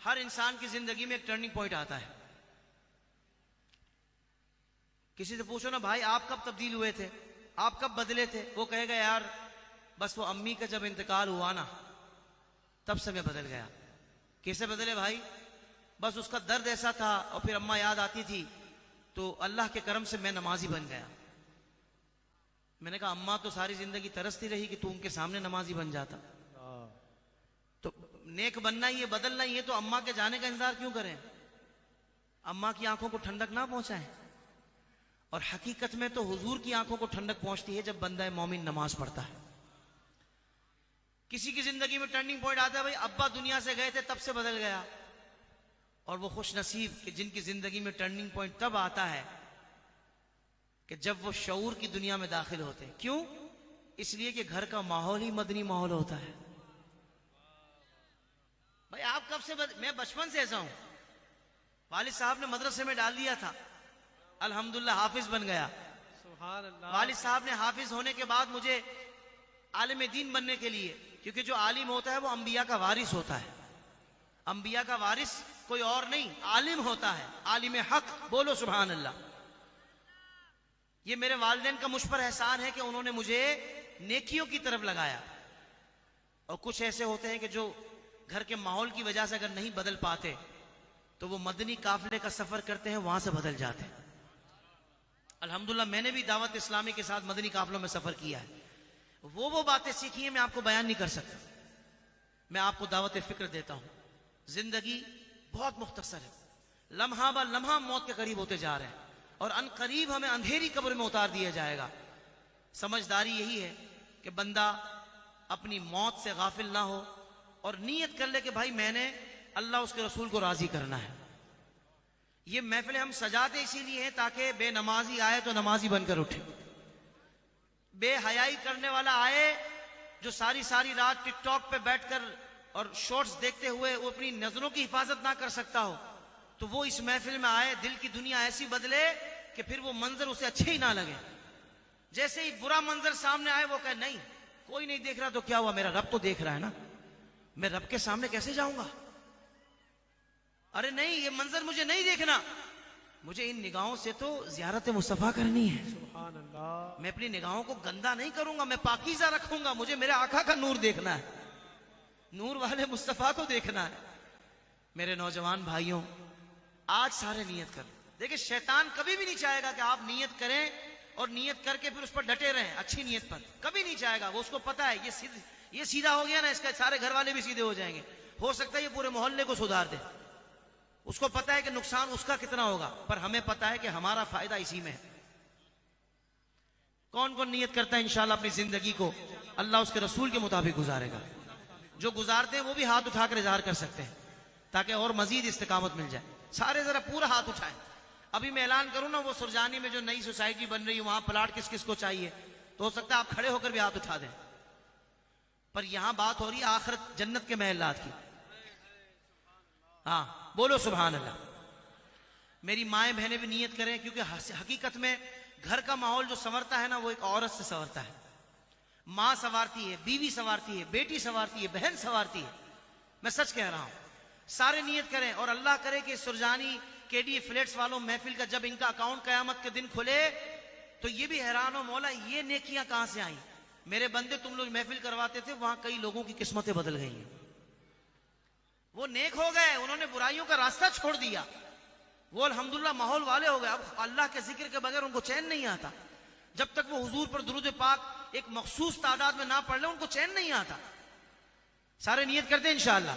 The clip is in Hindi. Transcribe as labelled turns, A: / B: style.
A: हर इंसान की जिंदगी में एक टर्निंग पॉइंट आता है। किसी से पूछो ना भाई आप कब तब्दील हुए थे, आप कब बदले थे, वो कहेगा यार बस वो अम्मी का जब इंतकाल हुआ ना तब से मैं बदल गया। कैसे बदले भाई? बस उसका दर्द ऐसा था और फिर अम्मा याद आती थी तो अल्लाह के करम से मैं नमाजी बन गया। मैंने कहा अम्मा तो सारी जिंदगी तरसती रही कि तू उनके सामने नमाजी बन जाता। तो नेक बनना ही है, बदलना ही है, तो अम्मा के जाने का इंतजार क्यों करें? अम्मा की आंखों को ठंडक ना पहुंचाएं। और हकीकत में तो हुजूर की आंखों को ठंडक पहुंचती है जब बंदा मोमिन नमाज पढ़ता है। किसी की जिंदगी में टर्निंग पॉइंट आता है, भाई अब्बा दुनिया से गए थे तब से बदल गया। और वो खुश नसीब कि जिनकी जिंदगी में टर्निंग पॉइंट तब आता है कि जब वो शऊर की दुनिया में दाखिल होते हैं। क्यों? इसलिए कि घर का माहौल ही मदनी माहौल होता है। भाई आप कब से मैं बचपन से ऐसा हूं। वालिद साहब ने मदरसे में डाल दिया था, अल्हम्दुलिल्लाह हाफिज बन गया।
B: सुभान अल्लाह।
A: वालिद साहब ने हाफिज होने के बाद मुझे आलिम दीन बनने के लिए, क्योंकि जो आलिम होता है वो अंबिया का वारिस होता है। अंबिया का वारिस कोई और नहीं, आलिम होता है, आलिम हक। बोलो सुभान अल्लाह। ये मेरे वालिदैन का मुझ पर एहसान है कि उन्होंने मुझे नेकियों की तरफ लगाया। और कुछ ऐसे होते हैं कि जो घर के माहौल की वजह से अगर नहीं बदल पाते तो वो मदनी काफिले का सफर करते हैं, वहां से बदल जाते हैं। अल्हम्दुलिल्लाह मैंने भी दावत इस्लामी के साथ मदनी काफिलों में सफर किया है। वो बातें सीखी हैं, मैं आपको बयान नहीं कर सकता। मैं आपको दावत फिक्र देता हूं। जिंदगी बहुत मुख्तसर है, लम्हा ब लम्हा मौत के करीब होते जा रहे हैं और अन करीब हमें अंधेरी कब्र में उतार दिया जाएगा। समझदारी यही है कि बंदा अपनी मौत से गाफिल ना हो और नीयत कर ले कि भाई मैंने अल्लाह उसके रसूल को राजी करना है। ये महफिलें हम सजाते इसीलिए हैं ताकि बेनमाजी आए तो नमाजी बनकर उठे, बेहयाई करने वाला आए जो सारी सारी रात टिकटॉक पे बैठकर और शॉर्ट्स देखते हुए वो अपनी नजरों की हिफाजत ना कर सकता हो, तो वो इस महफिल में आए, दिल की दुनिया ऐसी बदले कि फिर वो मंजर उसे अच्छे ही ना लगे। जैसे ही बुरा मंजर सामने आए वो कहे नहीं कोई नहीं देख रहा तो क्या हुआ, मेरा रब तो देख रहा है ना, मैं रब के सामने कैसे जाऊंगा? अरे नहीं, ये मंजर मुझे नहीं देखना, मुझे इन निगाहों से तो ज़ियारत मुस्तफा करनी है।
B: सुभान अल्लाह।
A: मैं अपनी निगाहों को गंदा नहीं करूंगा, मैं पाकीज़ा रखूंगा, मुझे मेरे आका का नूर देखना है, नूर वाले मुस्तफा को देखना है। मेरे नौजवान भाइयों, आज सारे नियत करें। देखिए शैतान कभी भी नहीं चाहेगा कि आप नियत करें और नियत करके फिर उस पर डटे रहें अच्छी नियत पर, कभी नहीं चाहेगा। वो उसको पता है ये सीधा हो गया ना, इसका सारे घर वाले भी सीधे हो जाएंगे, हो सकता है ये पूरे मोहल्ले को सुधार दे। उसको पता है कि नुकसान उसका कितना होगा, पर हमें पता है कि हमारा फायदा इसी में है। कौन कौन नियत करता है इंशाल्लाह अपनी जिंदगी को अल्लाह उसके रसूल के मुताबिक गुजारेगा? जो गुजारते हैं वो भी हाथ उठाकर इजहार कर सकते हैं ताकि और मजीद इस्तिकामत मिल जाए। सारे जरा पूरा हाथ उठाएं। अभी मैं ऐलान करूं ना, वो सुरजानी में जो नई सोसाइटी बन रही है वहां प्लाट किस किस को चाहिए, तो हो सकता है आप खड़े होकर भी हाथ उठा दें। पर यहां बात हो रही है आखिरत जन्नत के महलात की। हाँ बोलो सुभान अल्लाह। मेरी माएं बहनें भी नियत करें, क्योंकि हकीकत में घर का माहौल जो संवरता है ना वो एक औरत से संवरता है। मां संवारती है, बीवी संवारती है, बेटी संवारती है, बहन संवारती है। मैं सच कह रहा हूं। सारे नियत करें और अल्लाह करे कि सुरजानी केडीए फ्लैट्स वालों महफिल का जब इनका अकाउंट कयामत के दिन खुले तो ये भी हैरान हो, मौला ये नेकियां कहां से आई? मेरे बंदे तुम लोग महफिल करवाते थे, वहां कई लोगों की किस्मतें बदल गई हैं, वो नेक हो गए, उन्होंने बुराइयों का रास्ता छोड़ दिया, वो अल्हम्दुलिल्लाह माहौल वाले हो गए। अब अल्लाह के जिक्र के बगैर उनको चैन नहीं आता। जब तक वो हुजूर पर दुरूद पाक एक मखसूस तादाद में ना पढ़ ले उनको चैन नहीं आता। सारे नियत करते हैं इंशाअल्लाह।